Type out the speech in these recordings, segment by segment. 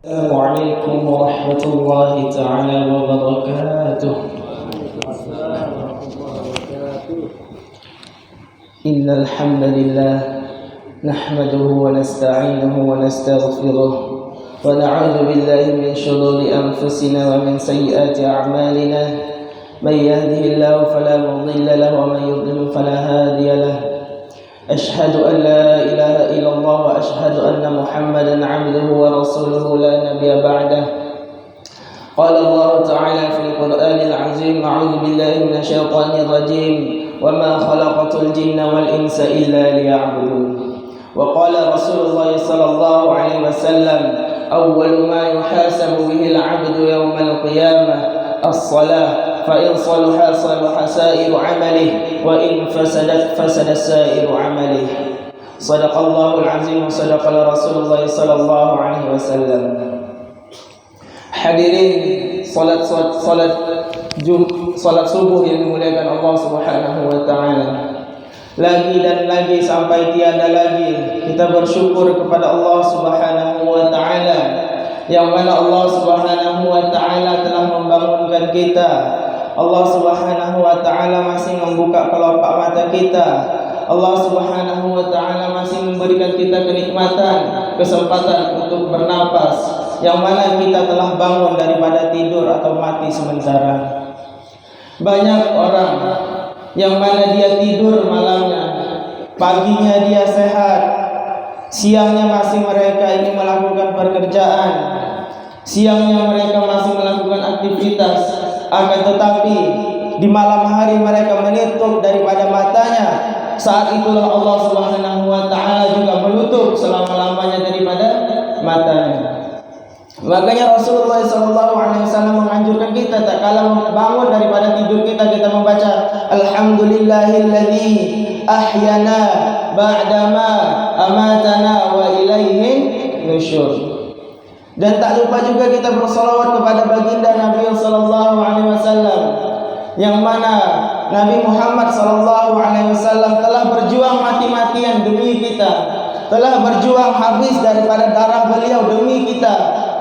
السلام عليكم ورحمة الله تعالى وبركاته. إن الحمد لله نحمده ونستعينه ونستغفره ونعوذ بالله من شرور أنفسنا ومن سيئات أعمالنا. من يهده الله فلا مضل له ومن يضلل فلا هادي له. أشهد أن لا إله إلا الله وأشهد أن محمدا عبده ورسوله لا نبي بعده. قال الله تعالى في القرآن العظيم: أعوذ بالله من الشيطان الرجيم وما خلقت الجن والإنس إلا ليعبدون. وقال رسول الله صلى الله عليه وسلم: أول ما يحاسب به العبد يوم القيامة الصلاة، فإن صلح صلح سائر عمله وإن فسدت فسد سائر عمله. صدق الله العظيم وصدق رسول الله صلى الله عليه wasallam. Hadirin, salat subuh yang dimuliakan Allah Subhanahu wa taala. Lagi dan lagi sampai tiada lagi kita bersyukur kepada Allah Subhanahu wa taala, yang mana Allah Subhanahu wa taala telah membangunkan kita. Allah Subhanahu wa taala masih membuka kelopak mata kita. Allah Subhanahu wa taala masih memberikan kita kenikmatan, kesempatan untuk bernapas, yang mana kita telah bangun daripada tidur atau mati sementara. Banyak orang yang mana dia tidur malamnya, paginya dia sehat, siangnya masih mereka ini melakukan pekerjaan, siangnya mereka masih melakukan aktivitas, akan tetapi di malam hari mereka menutup daripada matanya. Saat itulah Allah Subhanahu wa taala juga menutup selama-lamanya daripada matanya. Makanya Rasulullah sallallahu alaihi wasallam menganjurkan kita tak kala bangun daripada tidur kita membaca alhamdulillahilladzi ahyana ba'dama amatana wa ilaihi nusyur. Dan tak lupa juga kita bersalawat kepada baginda Nabi sallallahu alaihi wasallam, yang mana Nabi Muhammad sallallahu alaihi wasallam telah berjuang mati-matian demi kita, telah berjuang habis daripada darah beliau demi kita,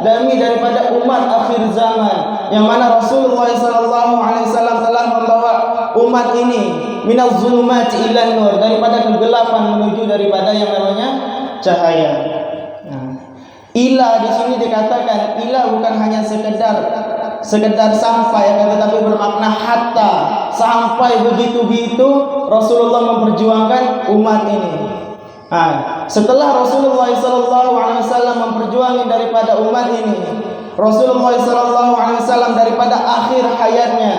demi daripada umat akhir zaman, yang mana Rasulullah sallallahu alaihi wasallam telah membawa umat ini minaz zulumati ilan nur, daripada kegelapan menuju daripada yang namanya cahaya. Ila di sini dikatakan ila bukan hanya sekedar sampai, akan tetapi bermakna hatta, sampai begitu Rasulullah memperjuangkan umat ini. Setelah Rasulullah SAW memperjuangkan daripada umat ini, Rasulullah SAW daripada akhir hayatnya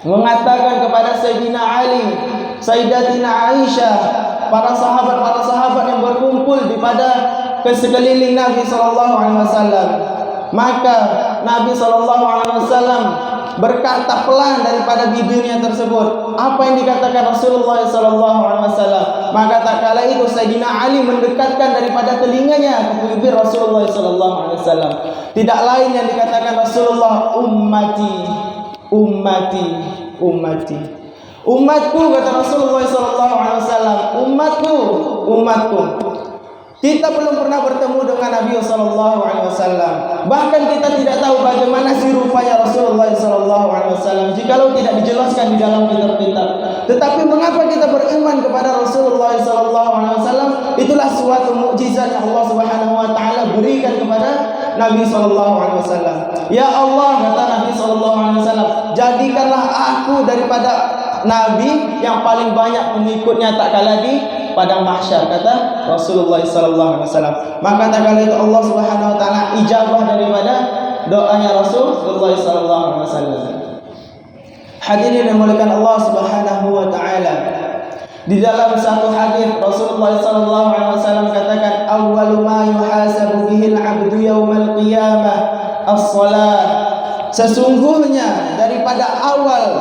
mengatakan kepada Sayyidina Ali, Sayyidatina Aisyah, para sahabat yang berkumpul di pada sekeliling Nabi SAW. Maka Nabi SAW berkata pelan daripada bibirnya tersebut. Apa yang dikatakan Rasulullah SAW? Maka tak kala itu Sayyidina Ali mendekatkan daripada telinganya ke bibir Rasulullah SAW. Tidak lain yang dikatakan Rasulullah, ummati, ummati, ummati. Umatku, kata Rasulullah SAW, umatku, umatku. Kita belum pernah bertemu dengan Nabi SAW. Bahkan kita tidak tahu bagaimana si rupanya Rasulullah SAW jikalau tidak dijelaskan di dalam kitab-kitab. Tetapi mengapa kita beriman kepada Rasulullah SAW? Itulah suatu mukjizat yang Allah Subhanahu wa taala berikan kepada Nabi SAW. Ya Allah, kata Nabi SAW, jadikanlah aku daripada Nabi yang paling banyak pengikutnya tak kala di padang mahsyar, kata Rasulullah SAW. Maka tak kala itu Allah Subhanahu wa taala ijabah daripada doanya Rasulullah SAW. Hadirin yang dimuliakan Allah Subhanahu wa taala, di dalam satu hadis Rasulullah SAW katakan, awwalu ma yuhasabu bihil abdu yaumal qiyamah as-salat. Sesungguhnya daripada awal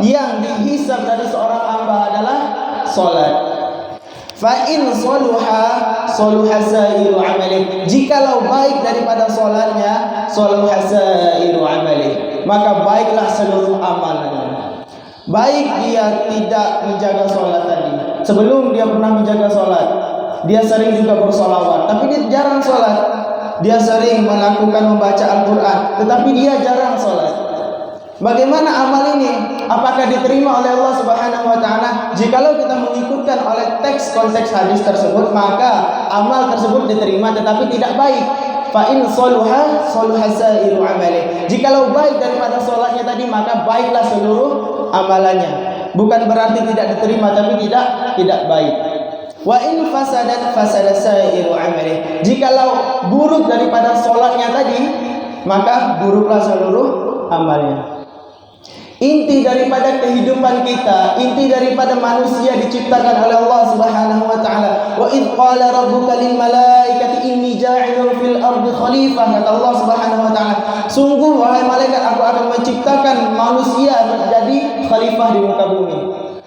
yang dihisab dari seorang hamba adalah salat. Fa in saluha saluha sairu amali. Jikalau baik daripada salatnya, saluha sairu amali, maka baiklah seluruh amalannya. Baik dia tidak menjaga salat tadi, sebelum dia pernah menjaga salat, dia sering juga bersolawat, tapi dia jarang salat. dia sering melakukan membaca Al-Quran, tetapi dia jarang sholat. Bagaimana amal ini? Apakah diterima oleh Allah Subhanahu wa taala? Jikalau kita mengikutkan oleh teks konteks hadis tersebut, maka amal tersebut diterima tetapi tidak baik. Fa in saluha saluha sairu amali. Jikalau baik daripada salatnya tadi, maka baiklah seluruh amalannya. Bukan berarti tidak diterima, tapi tidak baik. Wa in fasadat fasada sairu amali. Jikalau buruk daripada salatnya tadi, maka buruklah seluruh amalnya. Inti daripada kehidupan kita, inti daripada manusia diciptakan oleh Allah Subhanahu wa taala. Wa id qala rabbuka lil malaikati inni ja'ilun fil ardi khalifah, kata Allah Subhanahu wa taala. Sungguh wahai malaikat, aku akan menciptakan manusia menjadi khalifah di muka bumi.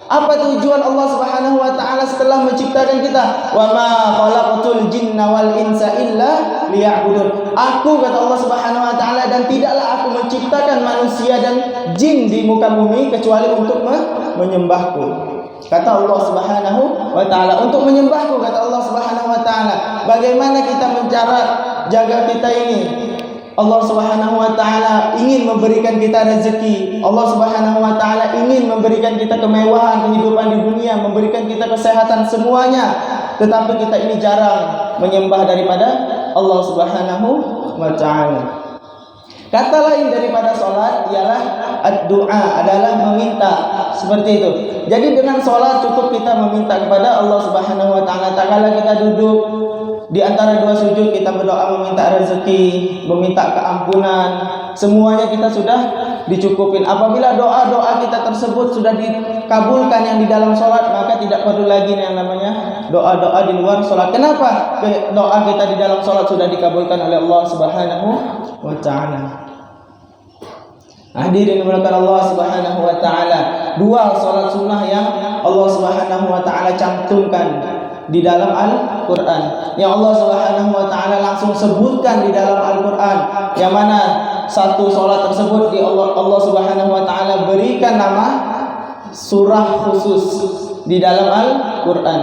Apa tujuan Allah Subhanahu wa taala setelah menciptakan kita? Wa ma khalaqatul jinna wal insa illa liya'budun. Aku, kata Allah Subhanahu wa taala, dan tidaklah aku menciptakan manusia dan jin di muka bumi kecuali untuk menyembahku. Kata Allah Subhanahu wa taala, untuk menyembahku, kata Allah Subhanahu wa taala. Bagaimana kita mencara jaga kita ini? Allah Subhanahu wa taala ingin memberikan kita rezeki. Allah Subhanahu wa taala ingin memberikan kita kemewahan kehidupan di dunia, memberikan kita kesehatan semuanya. Tetapi kita ini jarang menyembah daripada Allah Subhanahu wa taala. Kata lain daripada salat ialah ad-du'a, adalah meminta. Seperti itu. Jadi dengan salat cukup kita meminta kepada Allah Subhanahu wa taala. Tak kala kita duduk di antara dua sujud, kita berdoa meminta rezeki, meminta keampunan, semuanya kita sudah dicukupin. Apabila doa-doa kita tersebut sudah dikabulkan yang di dalam sholat, maka tidak perlu lagi yang namanya doa-doa di luar sholat. Kenapa? Doa kita di dalam sholat sudah dikabulkan oleh Allah Subhanahu wa ta'ala. Hadirin dimulakan Allah Subhanahu wa ta'ala, dua sholat sunnah yang Allah Subhanahu wa ta'ala cantumkan di dalam Al-Quran, yang Allah Subhanahu wa ta'ala langsung sebutkan di dalam Al-Quran, yang mana satu solat tersebut di Allah Subhanahu wa ta'ala berikan nama surah khusus di dalam Al-Quran.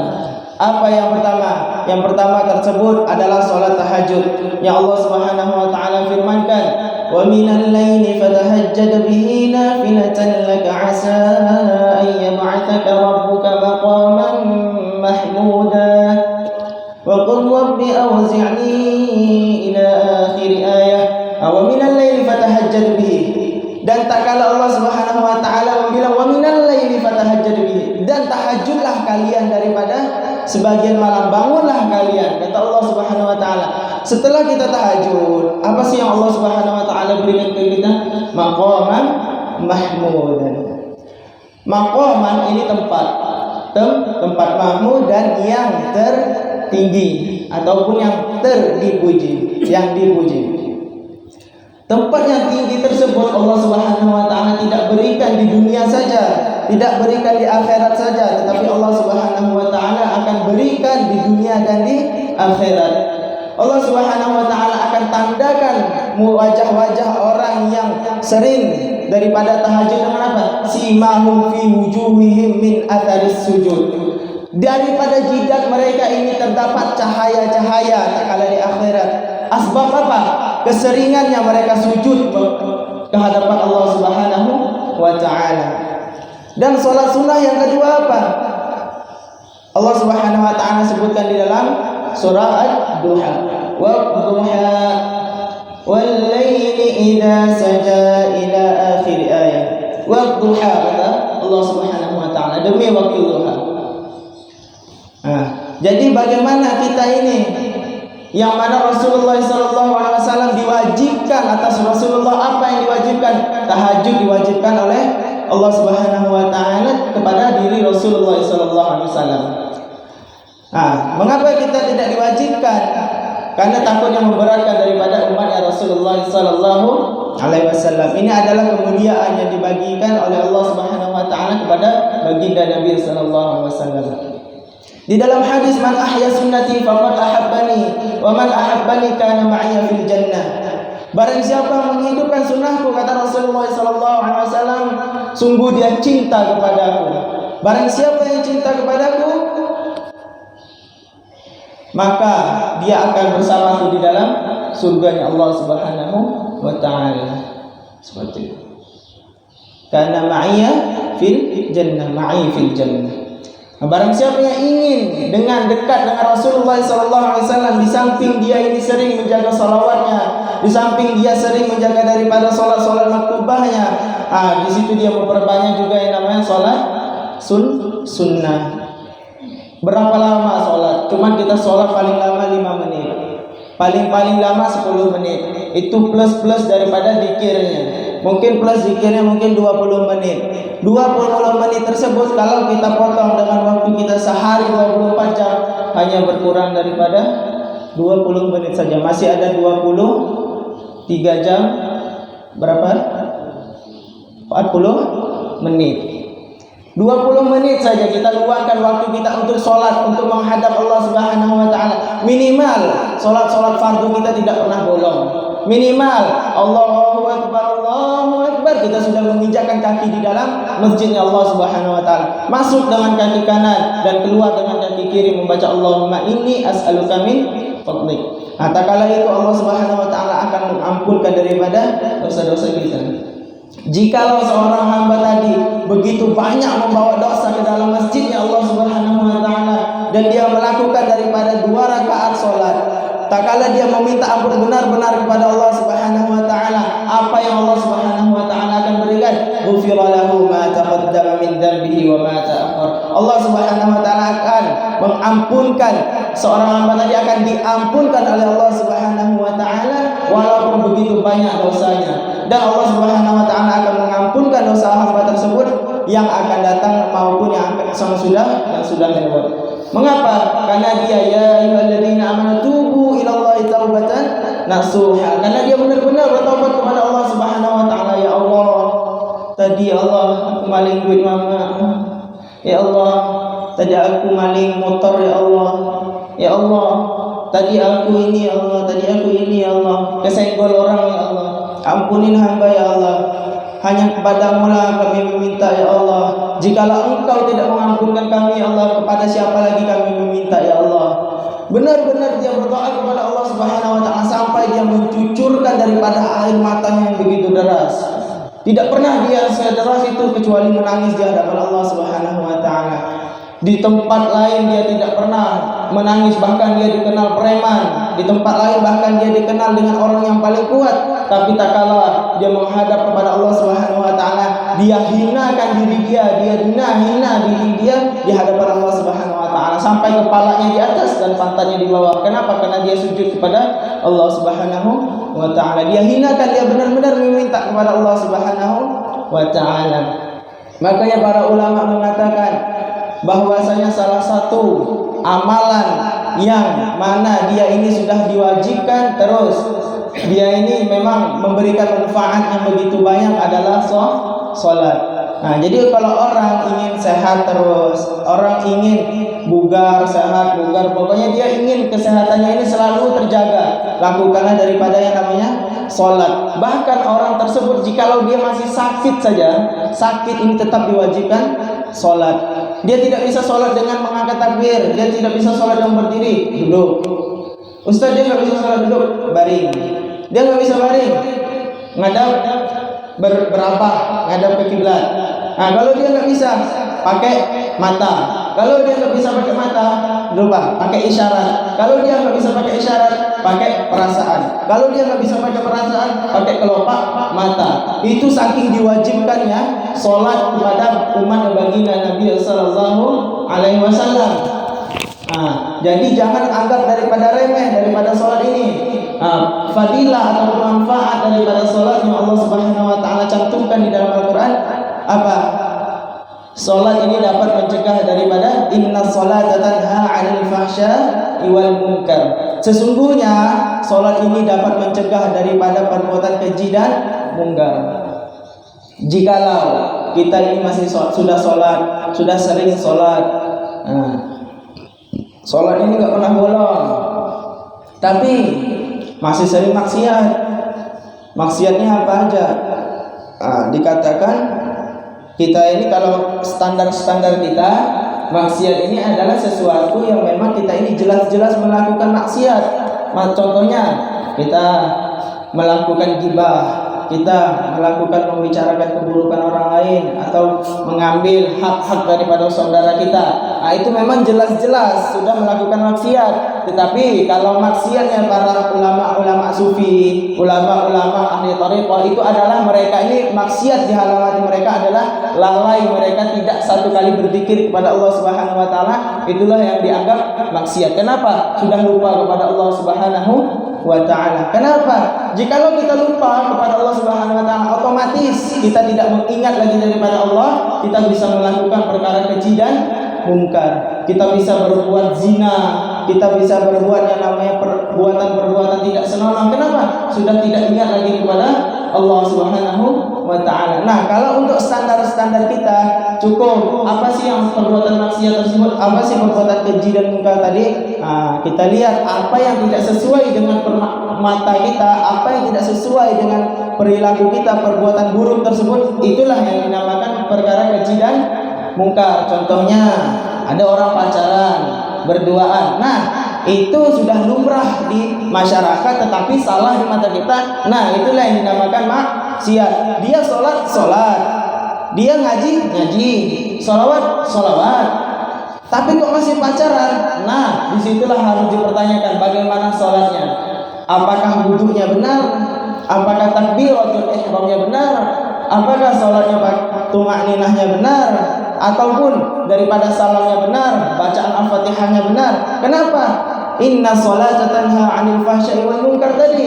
Apa yang pertama? Yang pertama tersebut adalah solat tahajud, yang Allah Subhanahu wa ta'ala firmankan, wa minal laili fatahajjad bihi nafilatan laka asa an yab'athaka rabbuka maqaman mahmuda wa qul rabbi awzi'ni ila akhir ayah wa minal laili fatahajjad bihi. Dan tak kala Allah Subhanahu wa taala membilang wa minal laili fatahajjad bihi, dan tahajudlah kalian daripada sebagian malam, bangunlah kalian, kata Allah Subhanahu wa taala. Setelah kita tahajud, apa sih yang Allah Subhanahu wa taala berikan ke kita? Maqaman mahmudan. Maqaman ini tempat mahmud, dan yang tertinggi ataupun yang dipuji. Tempat yang tinggi tersebut Allah Subhanahu wa taala tidak berikan di dunia saja, tidak berikan di akhirat saja, tetapi Allah Subhanahu wa taala akan berikan di dunia dan di akhirat. Allah Subhanahu wa taala akan tandakan wajah-wajah orang yang sering daripada tahajud dengan apa? Simahum fi wujuhihim min atharis sujud. Daripada jidat mereka ini terdapat cahaya-cahaya tak kala di akhirat. Asbab apa? Keseringannya mereka sujud ke hadapan Allah Subhanahu wa taala. Dan salat sunnah yang kedua apa? Allah Subhanahu wa taala sebutkan di dalam surah Ad-Duha, wa-duha wal-laili idza saja ila akhir ayat. Wa-duha, kata Allah Subhanahu wa taala, demi waktu duha. Jadi bagaimana kita ini, yang mana Rasulullah SAW diwajibkan, atas Rasulullah apa yang diwajibkan? Tahajud diwajibkan oleh Allah Subhanahu wa taala kepada diri Rasulullah SAW. Mengapa kita tidak diwajibkan? Karena takutnya memberatkan daripada umatnya Rasulullah SAW. Ini adalah kemuliaan yang dibagikan oleh Allah Subhanahu wa taala kepada baginda Nabi SAW. Di dalam hadis, man ahya sunnati faqad ahabbani wa man ahabbani kana ma'iya fil jannah. Barang siapa menghidupkan sunnahku, kata Rasulullah SAW, sungguh dia cinta kepadaku. Barang siapa yang cinta kepadaku, maka dia akan bersamaku di dalam surganya Allah Subhanahu wa taala. Seperti itu. Karena ma'iyya fil jannah, ma'i fil jannah. Barang siapa yang ingin dengan dekat dengan Rasulullah SAW, di samping dia ini sering menjaga salawatnya, di samping dia sering menjaga daripada solat-solat maktubahnya, di situ dia memperbanyak juga yang namanya solat sunnah. Berapa lama solat? Cuman kita solat paling lama 5 menit, paling lama 10 menit. Itu plus daripada zikirnya. Mungkin plus zikirnya mungkin 20 menit. 20 menit tersebut kalau kita potong dengan waktu kita sehari 24 jam, hanya berkurang daripada 20 menit saja. Masih ada 23 jam berapa? 40 menit. 20 menit saja kita luangkan waktu kita untuk sholat, untuk menghadap Allah Subhanahu wa taala. Minimal sholat fardu kita tidak pernah bolong. Minimal Allahu Akbar kita sudah menginjakkan kaki di dalam masjidnya Allah Subhanahu wa taala. Masuk dengan kaki kanan dan keluar dengan kaki kiri membaca Allahumma inni as'aluka min fadlik. Tak kala itu Allah Subhanahu wa taala akan mengampunkan daripada dosa-dosa kita. Jikalau seorang hamba tadi begitu banyak membawa dosa ke dalam masjidnya Allah Subhanahu wa taala dan dia melakukan daripada 2 rakaat salat, tak kala dia meminta ampun benar-benar kepada Allah Subhanahu wa taala, apa yang Allah Subhanahu wa taala akan berikan? Ghufira lahu ma taqaddama min dhanbihi wa ma ta'akhkhar. Allah Subhanahu wa taala akan mengampunkan seorang hamba tadi, akan diampunkan oleh Allah Subhanahu wa taala walaupun begitu banyak dosanya. Dan Allah Subhanahu wa taala akan mengampunkan dosa hamba tersebut yang akan datang maupun yang sudah lewat. Mengapa? Karena dia ya ayyuhalladzina amanu tubu ilallahi taubatan nasuha. Karena dia benar-benar bertaubat kepada Allah Subhanahu wa taala. Ya Allah, tadi Allah aku maling duit mama. Ya Allah, tadi aku maling motor. Ya Allah. Ya Allah, tadi aku ini. Ya Allah, tadi aku ini. Ya Allah, kesenggol orang. Ya Allah, ampunin hamba. Ya Allah, hanya kepadamu lah kami meminta. Ya Allah, jikalau engkau tidak mengampunkan kami, ya Allah, kepada siapa lagi kami meminta? Ya Allah, benar-benar dia berdoa kepada Allah Subhanahu wa taala sampai dia mencucurkan daripada air matanya yang begitu deras. Tidak pernah dia sederas itu kecuali menangis di hadapan Allah Subhanahu wa taala. Di tempat lain dia tidak pernah menangis, bahkan dia dikenal preman. Di tempat lain bahkan dia dikenal dengan orang yang paling kuat. Tapi tak kalah dia menghadap kepada Allah Subhanahu wa taala, dia hinakan diri dia hina diri dia di hadapan Allah Subhanahu wa taala sampai kepalanya di atas dan pantatnya di bawah. Kenapa? Karena dia sujud kepada Allah Subhanahu wa taala. Dia hinakan, dia benar-benar meminta kepada Allah Subhanahu wa taala. Makanya para ulama mengatakan bahwasanya salah satu amalan yang mana dia ini sudah diwajibkan terus, dia ini memang memberikan manfaat yang begitu banyak adalah sholat. Nah, jadi kalau orang ingin sehat terus, orang ingin bugar, sehat, bugar, pokoknya dia ingin kesehatannya ini selalu terjaga, lakukanlah daripada yang namanya sholat. Bahkan orang tersebut jikalau dia masih sakit saja, sakit ini tetap diwajibkan sholat. Dia tidak bisa sholat dengan mengangkat takbir, dia tidak bisa sholat dengan berdiri, duduk. Ustaz, dia nggak bisa sholat duduk, baring. Dia nggak bisa baring, ngadap berapa, ngadap ke kiblat. Nah, kalau dia nggak bisa pakai mata, kalau dia nggak bisa pakai mata, lupa pakai isyarat. Kalau dia nggak bisa pakai isyarat, pakai perasaan. Kalau dia nggak bisa pakai perasaan, pakai kelopak mata. Itu saking diwajibkannya sholat kepada umat baginda Nabi Sallallahu Alaihi Wasallam. Nah, jadi jangan anggap daripada remeh daripada sholat ini. Fadilah atau manfaat daripada sholat yang Allah Subhanahu wa taala cantumkan di dalam Al-Qur'an apa? Sholat ini dapat mencegah daripada innas sholata tanha 'anil fahsya'i wal munkar. Sesungguhnya sholat ini dapat mencegah daripada perbuatan keji dan mungkar. Jikalau kita ini masih sudah sholat, sudah sering sholat, sholat ini nggak pernah bolong, tapi masih sering maksiat. Maksiatnya apa aja? Dikatakan kita ini kalau standar-standar kita, maksiat ini adalah sesuatu yang memang kita ini jelas-jelas melakukan maksiat. Contohnya kita melakukan ghibah, kita melakukan membicarakan keburukan orang lain atau mengambil hak-hak daripada saudara kita, nah, itu memang jelas-jelas sudah melakukan maksiat. Tetapi kalau maksiatnya para ulama-ulama sufi, ulama-ulama ahli thariqah, itu adalah mereka ini maksiat di halaman mereka adalah lalai, mereka tidak satu kali berzikir kepada Allah Subhanahu wa taala, itulah yang dianggap maksiat. Kenapa? Sudah lupa kepada Allah Subhanahu wa ta'ala. Kenapa? Jikalau kita lupa kepada Allah Subhanahu wa ta'ala, otomatis kita tidak mengingat lagi daripada Allah, kita bisa melakukan perkara keji dan mungkar. Kita bisa berbuat zina, kita bisa berbuat yang namanya perbuatan-perbuatan tidak senonoh. Kenapa? Sudah tidak ingat lagi kepada Allah Subhanahu wa ta'ala. Nah, kalau untuk standar-standar kita cukup apa sih yang perbuatan maksiat tersebut, apa sih perbuatan keji dan mungkar tadi? Nah, kita lihat apa yang tidak sesuai dengan mata kita, apa yang tidak sesuai dengan perilaku kita, perbuatan buruk tersebut, itulah yang dinamakan perkara keji dan mungkar. Contohnya ada orang pacaran, berduaan. Nah, itu sudah lumrah di masyarakat tetapi salah di mata kita. Nah, itulah yang dinamakan maksiat. Dia sholat, dia ngaji, sholawat, tapi kok masih pacaran. Nah, disitulah harus dipertanyakan bagaimana sholatnya. Apakah wudhunya benar? Apakah takbiratul ihramnya benar? Apakah sholatnya tumakninahnya benar? Ataupun daripada salamnya benar, bacaan Al-Fatihahnya benar. Kenapa? Inna sholata tanha 'anil fahsya'i wal munkar tadi.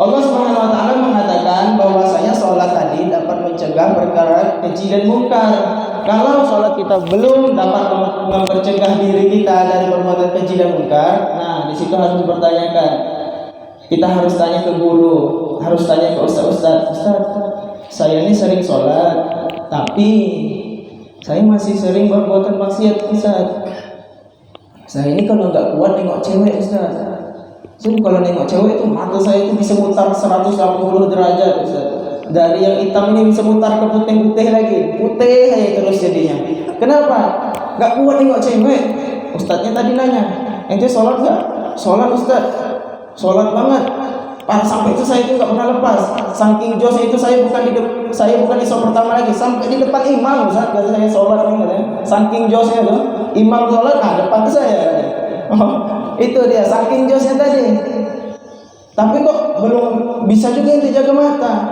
Allah Subhanahu wa taala mengatakan bahwasanya salat tadi dapat mencegah perkara keji dan mungkar. Kalau salat kita belum dapat mempercegah diri kita dari perbuatan keji dan mungkar, nah di situ harus dipertanyakan. Kita harus tanya ke guru, harus tanya ke ustaz, saya ini sering salat, tapi saya masih sering berbuatan maksiat, Ustaz. Saya ini kalau nggak kuat nengok cewek, Ustaz. Kalau nengok cewek itu mata saya itu bisa mutar 180 derajat, Ustaz. Dari yang hitam ini bisa mutar ke putih-putih lagi, putih aja terus jadinya. Kenapa? Nggak kuat nengok cewek. Ustaznya tadi nanya, ente sholat nggak? Sholat, Ustaz. Sholat banget. Sampai itu saya itu nggak pernah lepas. Saking jos itu saya bukan di sholat pertama lagi, sampai di depan imam, Ustaz. Kalau saya sholat ini katanya, saking josnya tuh, imam sholat, depan saya. Itu dia, saking josnya tadi. Tapi kok belum bisa juga ente jaga mata.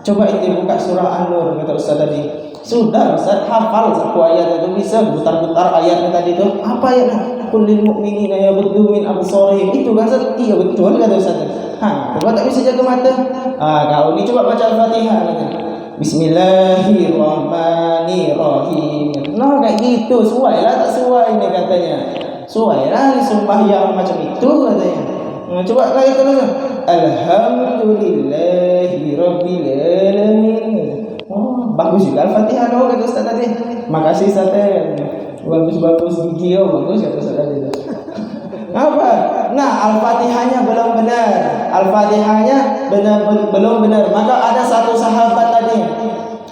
Coba ente buka surah An-Nur kata Ustaz tadi. Sudah Ustaz hafal satu ayat itu, bisa putar-putar ayatnya tadi itu. Apa ayatnya? Kullil mu'minina yaghuddu min absarihim. Itu kan Ustaz? Iya betul kata Ustaz. Coba tak bisa jaga mata. Kau ni coba baca Al-Fatihah kata. Bismillahirrahmanirrahim. Nah, kayak gitu, sesuai lah tak sesuai ini katanya. Sesuai lah sembahyang macam itu katanya. Coba lagi terus. Alhamdulillahirabbil alamin. Bagus juga Al-Fatihah kata Ustaz tadi. Makasih Ustaz. Bagus gigi bagus kata Ustaz tadi. Apa? Nah, Al-Fatihahnya belum benar. Belum benar. Maka ada satu sahabat tadi,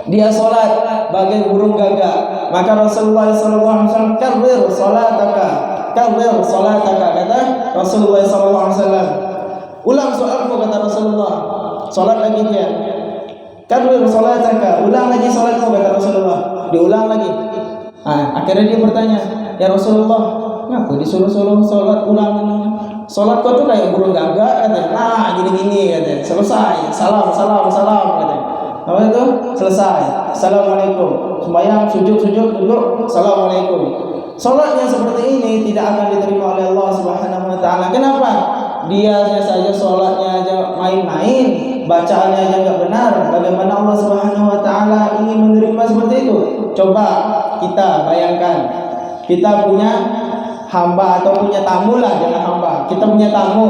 dia sholat bagai burung gagak. Maka Rasulullah SAW karrir salataka, kata Rasulullah SAW. Ulang sholatmu kata Rasulullah. Sholat lagi dia. Karrir salataka, ulang lagi sholatmu kata Rasulullah. Diulang lagi. Akhirnya dia bertanya, ya Rasulullah, kenapa disuruh sholat ulang? Sholat kau tuh kayak burung gagak katanya. Nah gini katanya. Selesai, salam katanya. Apa itu? Selesai, assalamualaikum. Sembahyang sujud, duduk, assalamualaikum. Sholatnya seperti ini tidak akan diterima oleh Allah Subhanahu wa taala. Kenapa? Dia saja sholatnya aja main-main, bacaannya aja nggak benar. Bagaimana Allah Subhanahu wa taala ingin menerima seperti itu? Coba kita bayangkan, kita punya hamba atau punya tamu lah, jangan hamba. Kita punya tamu.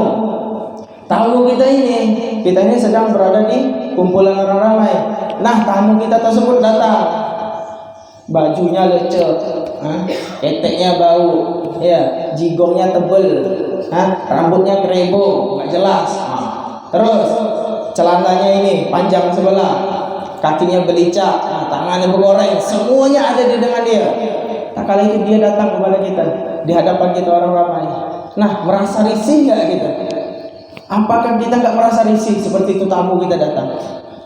Tamu kita ini sedang berada di kumpulan orang ramai. Nah, tamu kita tersebut datang. Bajunya lecek, keteknya bau, ya, jigongnya tebel, rambutnya kerebo, nggak jelas. Terus celananya ini panjang sebelah, kakinya belicak, tangannya bergoreng, semuanya ada di dengan dia. Nah, kali itu dia datang kepada kita di hadapan kita orang ramai. Nah, merasa risih nggak kita? Apakah kita nggak merasa risih seperti itu tamu kita datang?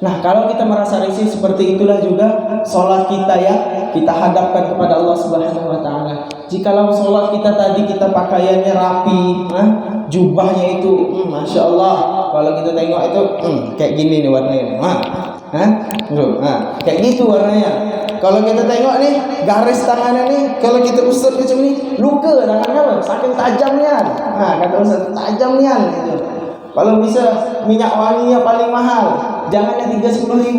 Nah, kalau kita merasa risih seperti itulah juga sholat kita yang kita hadapkan kepada Allah Subhanahu wa taala. Jikalau sholat kita tadi kita pakaiannya rapi, jubahnya itu Masya Allah, kalau kita tengok itu kayak gini nih warnanya. Kayak gitu warnanya. Kalau kita tengok nih garis tangannya nih, kalau kita usut macam ni, luka tangannya saking tajamnya. Kata Ustaz, tajamnya gitu. Kalau bisa minyak wangi yang paling mahal, jangan yang 30.000.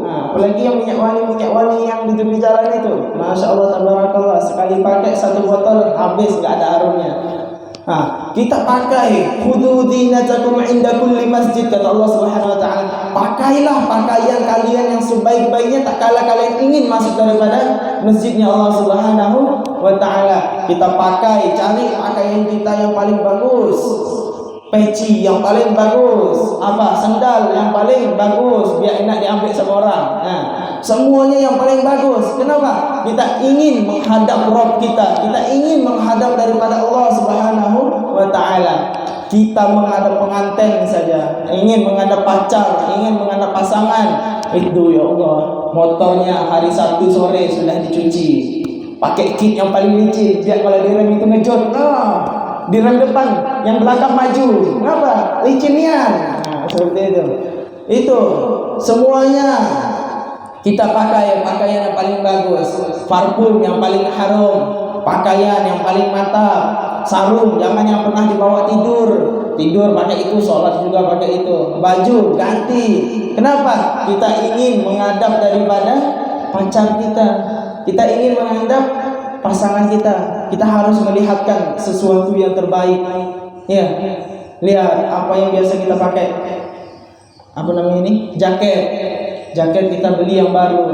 Apalagi yang minyak wangi yang di tepi jalan itu, Masya Allah tabarakallah, sekali pakai 1 botol habis, nggak ada harumnya. Kita pakai khudhu zinatakum inda kulli masjid, kata Allah Subhanahu wa taala. Pakailah pakaian kalian yang sebaik-baiknya tak kala kalian ingin masuk daripada masjidnya Allah Subhanahu wa taala. Kita pakai, cari pakaian kita yang paling bagus. Peci yang paling bagus, sandal yang paling bagus biar enak diambil sama orang. Semuanya yang paling bagus. Kenapa? Kita ingin menghadap Rabb kita. Kita ingin menghadap daripada Allah Subhanahu wa taala. Kita menghadap pengantin saja, ingin menghadap pacar, ingin menghadap pasangan. Itu ya Allah, motornya hari Sabtu sore sudah dicuci. Pakai kit yang paling licin biar kalau direm itu ngejot. Di rem depan, yang belakang maju. Kenapa? Licinian. Seperti itu. Itu semuanya kita pakai pakaian yang paling bagus, parfum yang paling harum, pakaian yang paling mantap, sarung jangan yang pernah dibawa tidur pakai itu, sholat juga pakai itu, baju ganti. Kenapa? Kita ingin menghadap daripada pacar kita, kita ingin menghadap pasangan kita. Kita harus melihatkan sesuatu yang terbaik. Ya, lihat apa yang biasa kita pakai. Apa namanya ini? Jaket kita beli yang baru.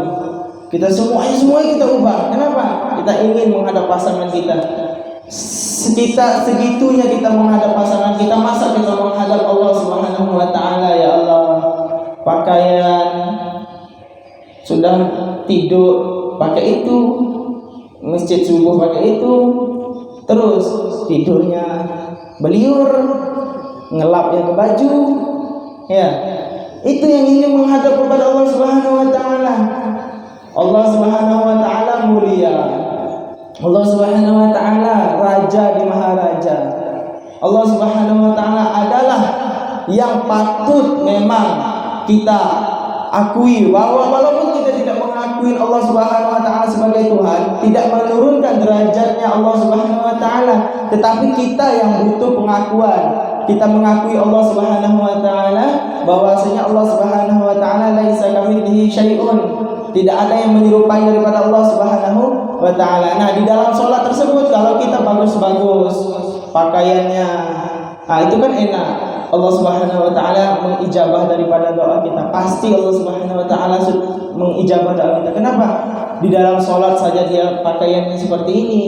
Kita semuanya kita ubah. Kenapa? Kita ingin menghadap pasangan kita. Segitunya kita menghadap pasangan kita, masa kita menghadap Allah Subhanahu wa taala. Ya Allah, pakaian sudah tidur pakai itu, masjid subuh pakai itu, terus tidurnya beliur, ngelapnya ke baju. Ya, itu yang ingin menghadap kepada Allah Subhanahu wa taala. Allah Subhanahu wa taala mulia. Allah Subhanahu wa taala raja di maharaja. Allah Subhanahu wa taala adalah yang patut memang kita akui, bahwa walaupun kita tidak mengakui Allah Subhanahu wa taala sebagai Tuhan, tidak menurunkan derajatnya Allah Subhanahu wa taala, tetapi kita yang butuh pengakuan. Kita mengakui Allah Subhanahu wa taala bahwasanya Allah Subhanahu wa taala laisa kamitslihi syai'un. Tidak ada yang menyerupai daripada Allah Subhanahu wa taala. Nah, di dalam sholat tersebut kalau kita bagus-bagus pakaiannya, itu kan enak. Allah Subhanahu wa taala mengijabah daripada doa kita. Pasti Allah Subhanahu wa taala mengijabah doa kita. Kenapa? Di dalam sholat saja dia pakaiannya seperti ini.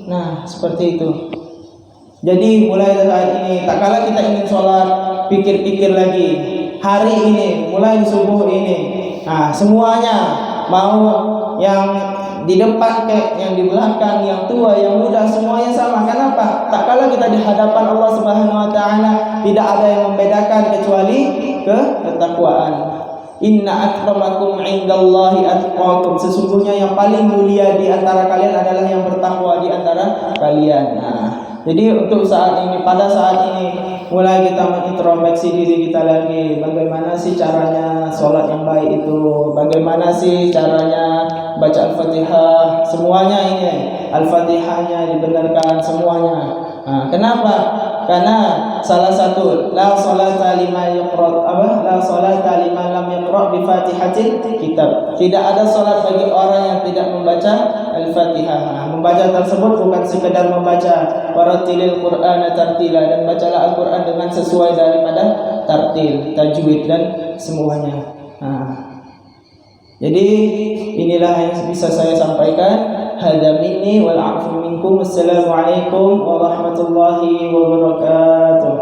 Nah, seperti itu. Jadi mulai dari saat ini, tak kala kita ingin sholat, pikir-pikir lagi. Hari ini, mulai subuh ini, semuanya, mau yang di depan kayak yang di belakang, yang tua, yang muda, semuanya sama. Kenapa? Tak kala kita di hadapan Allah Subhanahu wa taala, tidak ada yang membedakan kecuali ketakwaan. Inna akramakum indallahi atqakum. Sesungguhnya yang paling mulia di antara kalian adalah yang bertakwa di antara kalian. Jadi untuk saat ini, pada saat ini mulai kita mengintrospeksi diri kita lagi. Bagaimana sih caranya sholat yang baik itu? Bagaimana sih caranya baca Al-Fatihah? Semuanya ini Al-Fatihahnya dibenarkan semuanya. Kenapa? Karena salah satu la sholata liman lam yaqra bi Fatihatil kitab. Tidak ada salat bagi orang yang tidak membaca Al-Fatihah. Membaca tersebut bukan sekedar membaca, warattilil Qur'ana tartila, dan bacalah Al-Qur'an dengan sesuai daripada tartil, tajwid dan semuanya. Jadi inilah yang bisa saya sampaikan. Hadza minni wal 'afwu minkum. Assalamualaikum warahmatullahi wabarakatuh.